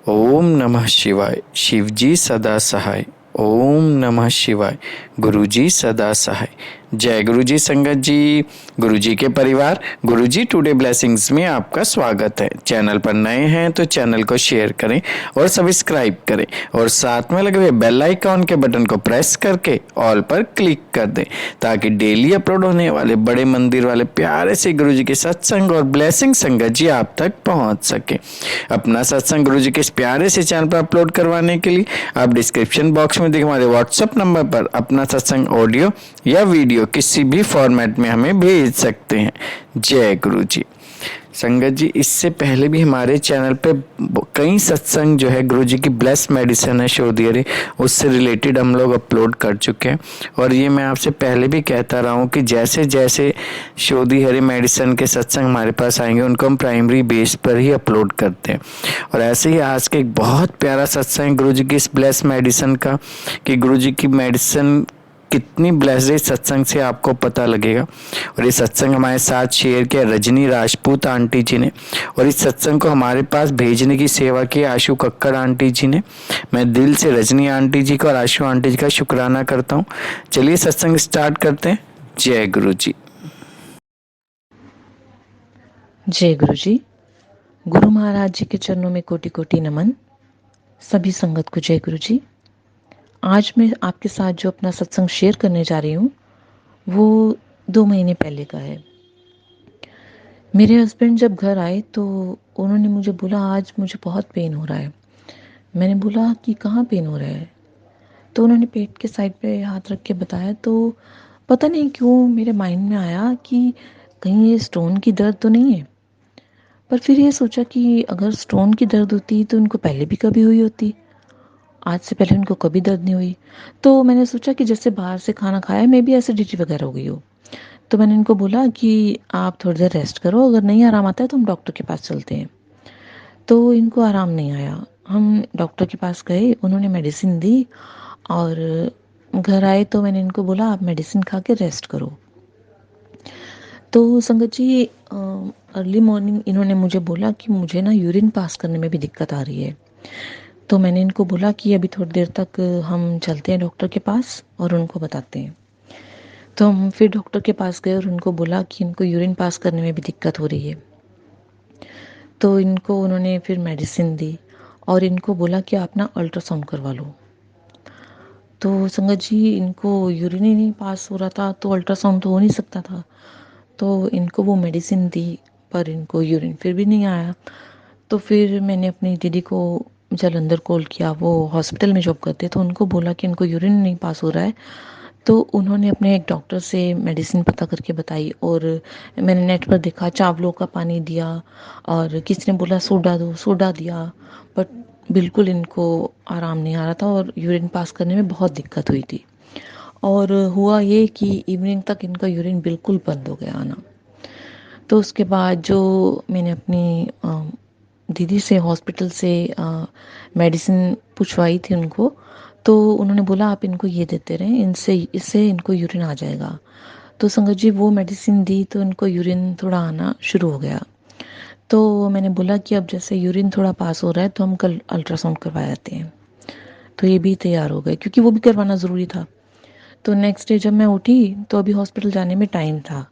ओम नमः शिवाय। शिवजी सदा सहाय। ओम नमः शिवाय। गुरुजी सदा सहाय। जय गुरुजी संगत जी, गुरुजी के परिवार, गुरुजी टुडे ब्लेसिंग्स में आपका स्वागत है। चैनल पर नए हैं तो चैनल को शेयर करें और सब्सक्राइब करें और साथ में लगे हुए बेल आइकॉन के बटन को प्रेस करके ऑल पर क्लिक कर दें ताकि डेली अपलोड होने वाले बड़े मंदिर वाले प्यारे से गुरुजी के सत्संग और ब्लेसिंग संगत जी आप तक पहुंच सके। अपना सत्संग गुरुजी के इस प्यारे से चैनल पर अपलोड करवाने के लिए आप डिस्क्रिप्शन बॉक्स में दिखे हमारे व्हाट्सएप नंबर पर अपना सत्संग ऑडियो या वीडियो किसी भी फॉर्मेट में हमें भेज सकते हैं। जय गुरु जी। संगत जी, इससे पहले भी हमारे चैनल पे कई सत्संग जो है गुरु जी की ब्लेस मेडिसिन है शोधियरे, उससे रिलेटेड हम लोग अपलोड कर चुके हैं। और ये मैं आपसे पहले भी कहता रहा हूँ कि जैसे जैसे शोधियरे मेडिसिन के सत्संग हमारे पास आएंगे उनको हम प्राइमरी बेस पर ही अपलोड करते हैं। और ऐसे ही आज के एक बहुत प्यारा सत्संग गुरु जी की इस ब्लेस मेडिसिन का, कि गुरु जी की मेडिसिन कितनी ब्लेस्ड है, सत्संग से आपको पता लगेगा। और ये सत्संग हमारे साथ शेयर किया रजनी राजपूत आंटी जी ने, और इस सत्संग को हमारे पास भेजने की सेवा की आशु कक्कड़ आंटी जी ने। मैं दिल से रजनी आंटी जी का और आशु आंटी जी का शुक्राना करता हूँ। चलिए सत्संग स्टार्ट करते हैं। जय गुरु जी। जय गुरु जी। गुरु महाराज जी के चरणों में कोटि कोटि नमन। सभी संगत को जय गुरु जी। आज मैं आपके साथ जो अपना सत्संग शेयर करने जा रही हूँ वो 2 महीने पहले का है। मेरे हस्बैंड जब घर आए तो उन्होंने मुझे बोला आज मुझे बहुत पेन हो रहा है। मैंने बोला कि कहाँ पेन हो रहा है? तो उन्होंने पेट के साइड पे हाथ रख के बताया। तो पता नहीं क्यों मेरे माइंड में आया कि कहीं ये स्टोन की दर्द तो नहीं है। पर फिर ये सोचा कि अगर स्टोन की दर्द होती तो उनको पहले भी कभी हुई होती। आज से पहले उनको कभी दर्द नहीं हुई। तो मैंने सोचा कि जैसे बाहर से खाना खाया मे बी एसिडिटी वगैरह हो गई हो। तो मैंने इनको बोला कि आप थोड़ी देर रेस्ट करो, अगर नहीं आराम आता है तो हम डॉक्टर के पास चलते हैं। तो इनको आराम नहीं आया। हम डॉक्टर के पास गए, उन्होंने मेडिसिन दी और घर आए तो मैंने इनको बोला आप मेडिसिन खा के रेस्ट करो। तो संगत जी अर्ली मॉर्निंग इन्होंने मुझे बोला कि मुझे ना यूरिन पास करने में भी दिक्कत आ रही है। तो मैंने इनको बोला कि अभी थोड़ी देर तक हम चलते हैं डॉक्टर के पास और उनको बताते हैं। तो हम फिर डॉक्टर के पास गए और उनको बोला कि इनको यूरिन पास करने में भी दिक्कत हो रही है। तो इनको उन्होंने फिर मेडिसिन दी और इनको बोला कि आप ना अल्ट्रासाउंड करवा लो। तो संगत जी इनको यूरिन ही नहीं पास हो रहा था तो अल्ट्रासाउंड तो हो नहीं सकता था। तो इनको वो मेडिसिन दी पर इनको यूरिन फिर भी नहीं आया। तो फिर मैंने अपनी दीदी को जालंधर कॉल किया, वो हॉस्पिटल में जॉब करते, तो उनको बोला कि इनको यूरिन नहीं पास हो रहा है। तो उन्होंने अपने एक डॉक्टर से मेडिसिन पता करके बताई और मैंने नेट पर देखा, चावलों का पानी दिया और किसी ने बोला सोडा दो, सोडा दिया। बट बिल्कुल इनको आराम नहीं आ रहा था और यूरिन पास करने में बहुत दिक्कत हुई थी। और हुआ ये कि इवनिंग तक इनका यूरिन बिल्कुल बंद हो गया आना। तो उसके बाद जो मैंने अपनी दीदी से हॉस्पिटल से मेडिसिन पूछवाई थी उनको, तो उन्होंने बोला आप इनको ये देते रहें, इनसे इससे इनको यूरिन आ जाएगा। तो संगत जी वो मेडिसिन दी तो इनको यूरिन थोड़ा आना शुरू हो गया। तो मैंने बोला कि अब जैसे यूरिन थोड़ा पास हो रहा है तो हम कल अल्ट्रासाउंड करवा आते हैं। तो ये भी तैयार हो गए क्योंकि वो भी करवाना ज़रूरी था। तो नेक्स्ट डे जब मैं उठी तो अभी हॉस्पिटल जाने में टाइम था।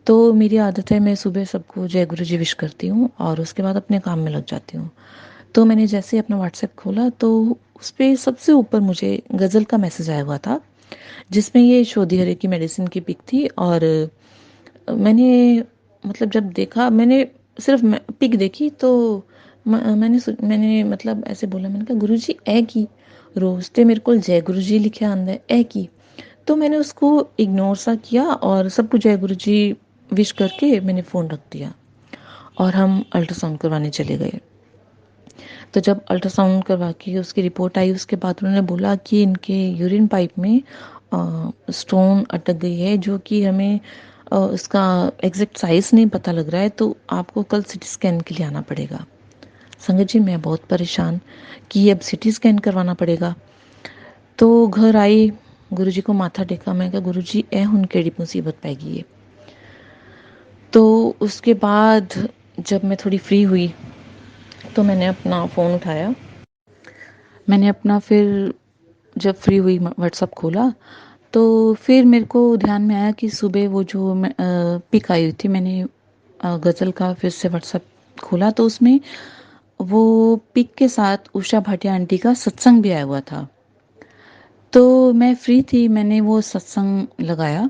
तो मेरी आदत है मैं सुबह सबको जय गुरु जी विश करती हूँ और उसके बाद अपने काम में लग जाती हूँ। तो मैंने जैसे ही अपना व्हाट्सएप खोला तो उस पर सबसे ऊपर मुझे गज़ल का मैसेज आया हुआ था जिसमें ये शोधी हरे की मेडिसिन की पिक थी। और मैंने मतलब जब देखा, मैंने सिर्फ पिक देखी तो मैंने मतलब ऐसे बोला, मैंने कहा गुरु जी ए की रोज़ ते मेरे को जय गुरु जी लिखे आंदा ए की। तो मैंने उसको इग्नोर सा किया और सबको जय गुरु जी विश करके मैंने फ़ोन रख दिया और हम अल्ट्रासाउंड करवाने चले गए। तो जब अल्ट्रासाउंड करवा के उसकी रिपोर्ट आई उसके बाद उन्होंने बोला कि इनके यूरिन पाइप में स्टोन अटक गई है, जो कि हमें उसका एग्जैक्ट साइज़ नहीं पता लग रहा है, तो आपको कल सिटी स्कैन के लिए आना पड़ेगा। संगत जी मैं बहुत परेशान कि अब सिटी स्कैन करवाना पड़ेगा। तो घर आई, गुरुजी को माथा टेका, मैं कहा गुरुजी ए हुन केड़ी मुसीबत पै गई है। तो उसके बाद जब मैं थोड़ी फ्री हुई तो मैंने अपना फ़ोन उठाया मैंने अपना फिर जब फ्री हुई व्हाट्सअप खोला, तो फिर मेरे को ध्यान में आया कि सुबह वो जो पिक आई हुई थी, मैंने गज़ल का फिर से व्हाट्सअप खोला तो उसमें वो पिक के साथ उषा भाटिया आंटी का सत्संग भी आया हुआ था। तो मैं फ्री थी, मैंने वो सत्संग लगाया,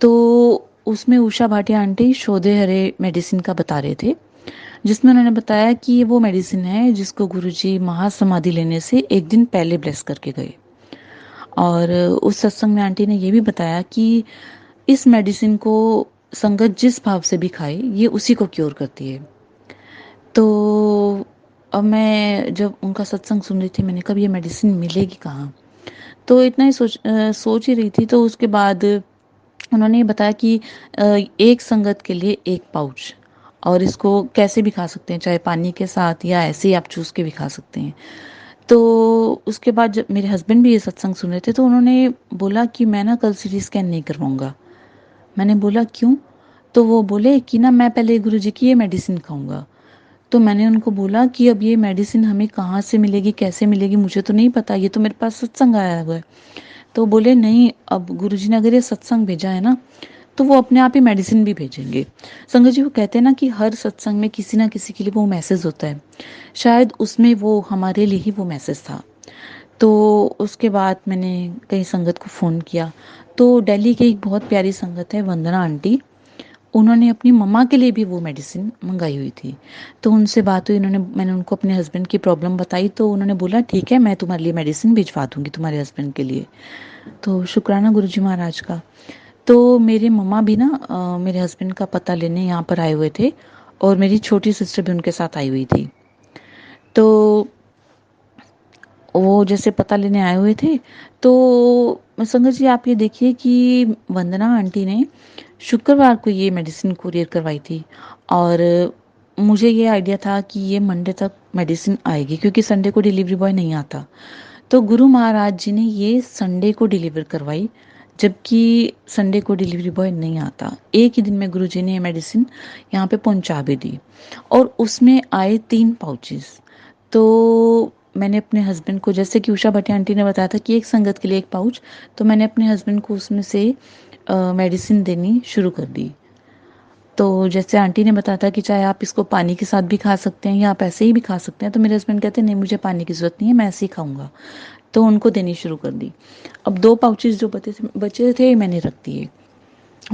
तो उसमें उषा भाटिया आंटी शोधे हरे मेडिसिन का बता रहे थे, जिसमें उन्होंने बताया कि ये वो मेडिसिन है जिसको गुरुजी महासमाधि लेने से एक दिन पहले ब्लेस करके गए। और उस सत्संग में आंटी ने ये भी बताया कि इस मेडिसिन को संगत जिस भाव से भी खाए, ये उसी को क्योर करती है। तो अब मैं जब उनका सत्संग सुन रही थी, मैंने कहा ये मेडिसिन मिलेगी कहाँ? तो इतना ही सोच ही रही थी, तो उसके बाद उन्होंने ये बताया कि एक संगत के लिए एक पाउच, और इसको कैसे भी खा सकते हैं, चाहे पानी के साथ या ऐसे ही आप चूस के भी खा सकते हैं। तो उसके बाद जब मेरे हस्बैंड भी ये सत्संग सुन रहे थे, तो उन्होंने बोला कि मैं ना कल सीटी स्कैन नहीं करवाऊंगा। मैंने बोला क्यों? तो वो बोले कि ना मैं पहले गुरुजी की ये मेडिसिन खाऊंगा। तो मैंने उनको बोला कि अब ये मेडिसिन हमें कहाँ से मिलेगी, कैसे मिलेगी, मुझे तो नहीं पता, ये तो मेरे पास सत्संग आया हुआ है। तो बोले नहीं, अब गुरुजी ने अगर ये सत्संग भेजा है ना, तो वो अपने आप ही मेडिसिन भी भेजेंगे। संगत जी, वो कहते हैं ना कि हर सत्संग में किसी ना किसी के लिए वो मैसेज होता है, शायद उसमें वो हमारे लिए ही वो मैसेज था। तो उसके बाद मैंने कई संगत को फ़ोन किया, तो दिल्ली की एक बहुत प्यारी संगत है वंदना आंटी, उन्होंने अपनी मम्मा के लिए भी वो मेडिसिन मंगाई हुई थी। तो उनसे बात हुई, मैंने उनको अपने हस्बैंड की प्रॉब्लम बताई, तो उन्होंने बोला ठीक है, मैं तुम्हारे लिए मेडिसिन भिजवा दूंगी तुम्हारे हस्बैंड के लिए। तो शुक्राना गुरुजी महाराज का। तो मेरे मम्मा भी ना मेरे हस्बैंड का पता लेने यहाँ पर आए हुए थे, और मेरी छोटी सिस्टर भी उनके साथ आई हुई थी। तो वो जैसे पता लेने आए हुए थे, तो संगत जी आप ये देखिए कि वंदना आंटी ने शुक्रवार को ये मेडिसिन कुरियर करवाई थी, और मुझे ये आइडिया था कि ये मंडे तक मेडिसिन आएगी, क्योंकि संडे को डिलीवरी बॉय नहीं आता। तो गुरु महाराज जी ने ये संडे को डिलीवर करवाई, जबकि संडे को डिलीवरी बॉय नहीं आता। एक ही दिन में गुरु जी ने ये मेडिसिन यहाँ पे पहुंचा भी दी, और उसमें आए 3 पाउचेस। तो मैंने अपने हस्बैंड को, जैसे कि उषा भटिया आंटी ने बताया था कि एक संगत के लिए एक पाउच, तो मैंने अपने हस्बैंड को उसमें से मेडिसिन देनी शुरू कर दी। तो जैसे आंटी ने बताया था कि चाहे आप इसको पानी के साथ भी खा सकते हैं या आप ऐसे ही भी खा सकते हैं, तो मेरे हस्बैंड कहते हैं नहीं, मुझे पानी की ज़रूरत नहीं है, मैं ऐसे ही खाऊंगा। तो उनको देनी शुरू कर दी। अब 2 पाउचेस जो बचे थे मैंने रख दिए।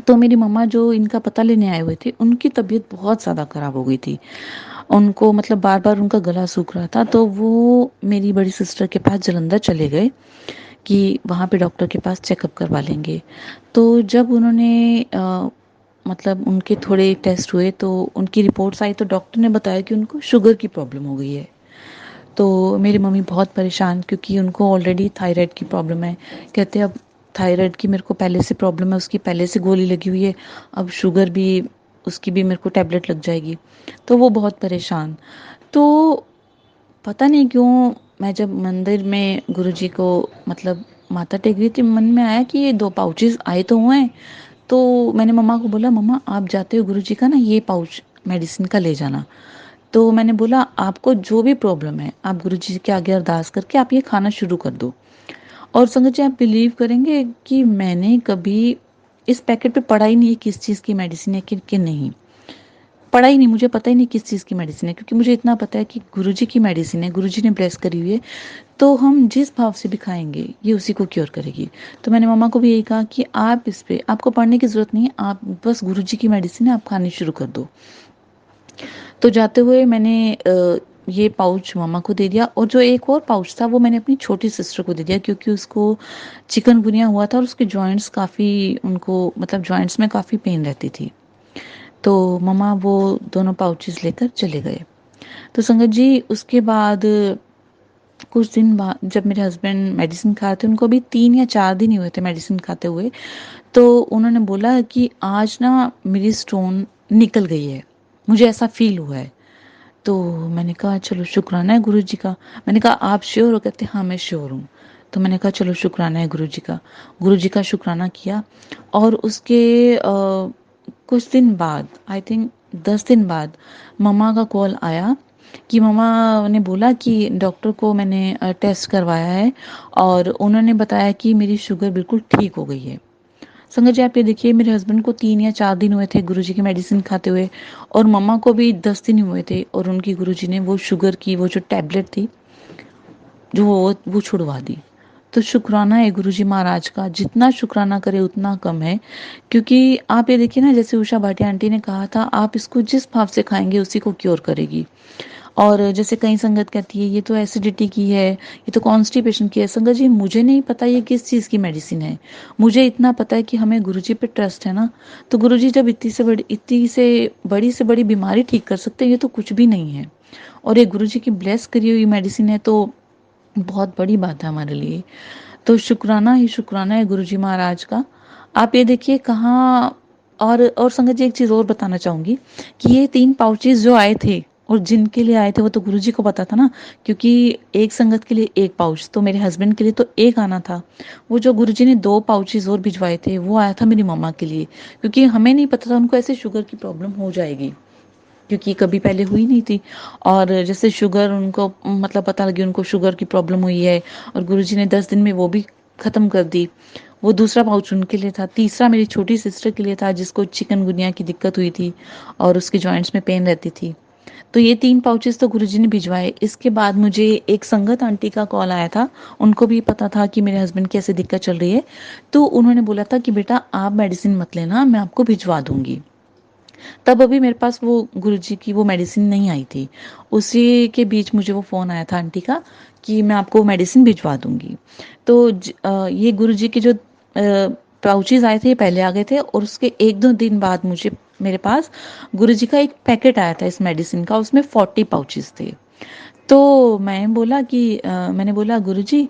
तो मेरी मम्मा जो इनका पता लेने आए हुए थे, उनकी तबीयत बहुत ज़्यादा ख़राब हो गई थी। उनको मतलब बार बार उनका गला सूख रहा था, तो वो मेरी बड़ी सिस्टर के पास जलंधर चले गए कि वहाँ पे डॉक्टर के पास चेकअप करवा लेंगे। तो जब उन्होंने मतलब उनके थोड़े टेस्ट हुए, तो उनकी रिपोर्ट्स आई, तो डॉक्टर ने बताया कि उनको शुगर की प्रॉब्लम हो गई है। तो मेरी मम्मी बहुत परेशान, क्योंकि उनको ऑलरेडी थायराइड की प्रॉब्लम है। कहते अब थायराइड की मेरे को पहले से प्रॉब्लम है, उसकी पहले से गोली लगी हुई है, अब शुगर भी, उसकी भी मेरे को टैबलेट लग जाएगी। तो वो बहुत परेशान। तो पता नहीं क्यों, मैं जब मंदिर में गुरुजी को मतलब माथा टेक रही थी, मन में आया कि ये 2 पाउचेस आए तो हुए हैं। तो मैंने मम्मा को बोला, मम्मा आप जाते हो गुरुजी का ना ये पाउच मेडिसिन का ले जाना। तो मैंने बोला आपको जो भी प्रॉब्लम है, आप गुरुजी के आगे अरदास करके आप ये खाना शुरू कर दो। और संगत जी, आप बिलीव करेंगे कि मैंने कभी इस पैकेट पे पढ़ा ही नहीं है किस चीज़ की मेडिसिन है कि नहीं। पढ़ा ही नहीं, मुझे पता ही नहीं किस चीज़ की मेडिसिन है, क्योंकि मुझे इतना पता है कि गुरुजी की मेडिसिन है, गुरुजी ने ब्लेस करी हुई है। तो हम जिस भाव से भी खाएंगे, ये उसी को क्योर करेगी। तो मैंने मम्मा को भी यही कहा कि आप इस पे, आपको पढ़ने की ज़रूरत नहीं है, आप बस गुरुजी की मेडिसिन है, आप खानी शुरू कर दो। तो जाते हुए मैंने ये पाउच मम्मा को दे दिया, और जो एक और पाउच था वो मैंने अपनी छोटी सिस्टर को दे दिया, क्योंकि उसको चिकनगुनिया हुआ था और उसके जॉइंट्स काफ़ी, उनको मतलब जॉइंट्स में काफ़ी पेन रहती थी। तो मम्मा वो दोनों पाउचेस लेकर चले गए। तो संगत जी उसके बाद कुछ दिन बाद जब मेरे हस्बैंड मेडिसिन खाए थे, उनको अभी 3 या 4 दिन ही हुए थे मेडिसिन खाते हुए, तो उन्होंने बोला कि आज ना मेरी स्टोन निकल गई है, मुझे ऐसा फील हुआ है। तो मैंने कहा चलो शुक्राना है गुरु जी का। मैंने कहा आप श्योर हो? कहते हाँ मैं श्योर हूँ। तो मैंने कहा चलो शुक्राना है गुरु जी का। गुरु जी का शुक्राना किया, और उसके कुछ दिन बाद, आई थिंक 10 दिन बाद, मम्मा का कॉल आया कि मम्मा ने बोला कि डॉक्टर को मैंने टेस्ट करवाया है और उन्होंने बताया कि मेरी शुगर बिल्कुल ठीक हो गई है। संगत जी आप ये देखिए, मेरे हस्बैंड को 3 या 4 दिन हुए थे गुरुजी की मेडिसिन खाते हुए, और मम्मा को भी 10 दिन हुए थे, और उनकी गुरुजी ने वो शुगर की वो जो टैबलेट थी जो वो छुड़वा दी। तो शुक्राना है गुरुजी महाराज का, जितना शुक्राना करे उतना कम है। क्योंकि आप ये देखिए ना, जैसे उषा भाटिया आंटी ने कहा था, आप इसको जिस भाव से खाएंगे उसी को क्योर करेगी। और जैसे कई संगत कहती है ये तो एसिडिटी की है, ये तो कॉन्स्टिपेशन की है। संगत जी मुझे नहीं पता ये किस चीज़ की मेडिसिन है, मुझे इतना पता है कि हमें गुरुजी पे ट्रस्ट है ना। तो गुरुजी जब इतनी से बड़ी बीमारी ठीक कर सकते हैं, ये तो कुछ भी नहीं है। और ये गुरुजी की ब्लेस करी हुई मेडिसिन है, तो बहुत बड़ी बात है हमारे लिए। तो शुक्राना ही शुक्राना है गुरुजी महाराज का। आप ये देखिए कहाँ। और संगत जी एक चीज़ और बताना चाहूँगी कि ये 3 पाउचेज़ जो आए थे और जिनके लिए आए थे वो तो गुरुजी को पता था ना, क्योंकि एक संगत के लिए 1 पाउच, तो मेरे हस्बैंड के लिए तो 1 आना था। वो जो गुरुजी ने 2 पाउचेज़ और भिजवाए थे वो आया था मेरी मम्मा के लिए, क्योंकि हमें नहीं पता था उनको ऐसे शुगर की प्रॉब्लम हो जाएगी, क्योंकि कभी पहले हुई नहीं थी। और जैसे शुगर उनको मतलब पता लगी उनको शुगर की प्रॉब्लम हुई है, और गुरुजी ने 10 दिन में वो भी ख़त्म कर दी। वो दूसरा पाउच उनके लिए था, तीसरा मेरी छोटी सिस्टर के लिए था जिसको चिकनगुनिया की दिक्कत हुई थी और उसके जॉइंट्स में पेन रहती थी। तो ये 3 पाउचेस तो गुरुजी ने भिजवाए। इसके बाद मुझे एक संगत आंटी का कॉल आया था, उनको भी पता था कि मेरे हस्बैंड की ऐसे दिक्कत चल रही है, तो उन्होंने बोला था कि बेटा आप मेडिसिन मत लेना, मैं आपको भिजवा दूंगी। तब अभी मेरे पास वो गुरुजी की वो मेडिसिन नहीं आई थी। उसी के बीच मुझे वो फ़ोन आया था आंटी का कि मैं आपको मेडिसिन भिजवा दूंगी। तो ये गुरुजी के जो पाउचेज आए थे ये पहले आ गए थे, और उसके 1-2 दिन बाद मुझे मेरे पास गुरुजी का एक पैकेट आया था इस मेडिसिन का, उसमें 40 पाउचेज थे। तो मैंने बोला गुरुजी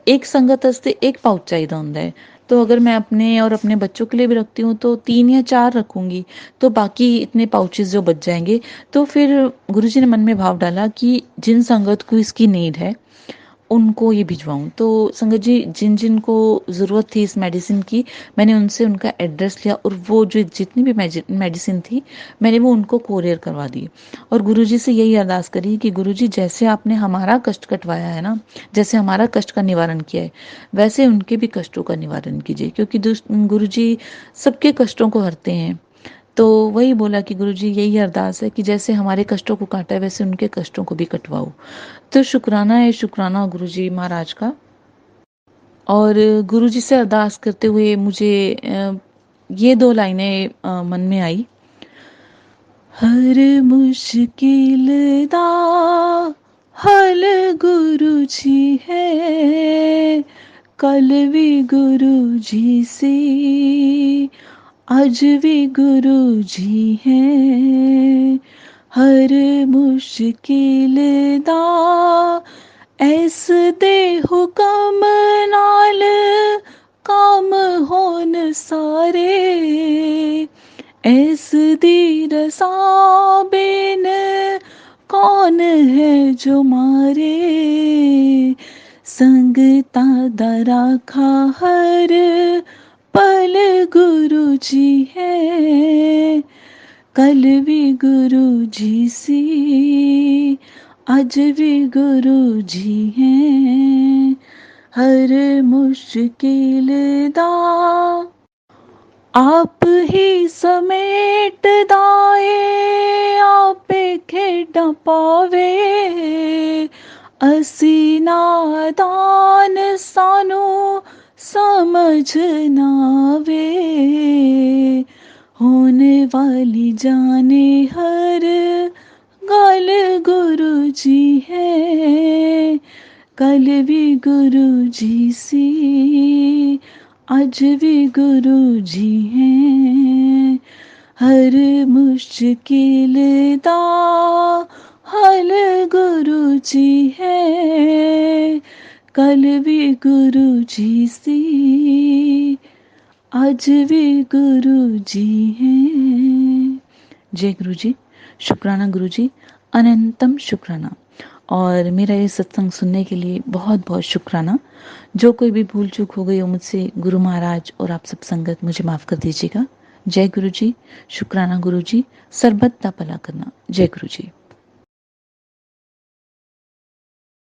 एक संगत वास्ते एक पाउच चाहिदा होंदा है, तो अगर मैं अपने और अपने बच्चों के लिए भी रखती हूँ तो 3 या 4 रखूंगी, तो बाकी इतने पाउचेस जो बच जाएंगे। तो फिर गुरुजी ने मन में भाव डाला कि जिन संगत को इसकी नीड है उनको ये भिजवाऊँ। तो संगत जी जिन जिन को ज़रूरत थी इस मेडिसिन की, मैंने उनसे उनका एड्रेस लिया, और वो जो जितनी भी मेडिसिन थी मैंने वो उनको कोरियर करवा दी। और गुरुजी से यही अरदास करी कि गुरुजी जैसे आपने हमारा कष्ट कटवाया है ना, जैसे हमारा कष्ट का निवारण किया है, वैसे उनके भी कष्टों का निवारण कीजिए, क्योंकि गुरुजी सबके कष्टों को हरते हैं। तो वही बोला कि गुरुजी यही अरदास है कि जैसे हमारे कष्टों को काटा है वैसे उनके कष्टों को भी कटवाओ। तो शुक्राना है शुक्राना गुरुजी महाराज का। और गुरुजी से अरदास करते हुए मुझे ये 2 लाइनें मन में आई। हर मुश्किल दा हल गुरु जी है, कल भी गुरु जी सी, आज भी गुरु जी हैं। हर मुश्किल दा ऐस दे हुकम नाल काम होन सारे, ऐस दी रसा बिन कौन है जो मारे। संगता दा राखा हर पल गुरु जी है, कल भी गुरु जी सी, आज भी गुरु जी हैं। हर मुश्किल दा आप ही समेट दाए, आपे खेड़ा पावे, असी नादान सानू समझ नावे। होने वाली जाने हर गल गुरु जी है, कल भी गुरु जी सी, आज भी गुरु जी हैं। हर मुश्किल दा हल गुरु जी है, कल भी गुरु जी सी, आज भी गुरु जी हैं। जय गुरु जी। शुक्राना गुरु जी, अनंतम शुक्राना। और मेरा ये सत्संग सुनने के लिए बहुत बहुत शुक्राना। जो कोई भी भूल चूक हो गई हो मुझसे, गुरु महाराज और आप सब संगत मुझे माफ़ कर दीजिएगा। जय गुरु जी। शुक्राना गुरु जी। सरबत दा भला करना। जय गुरु जी।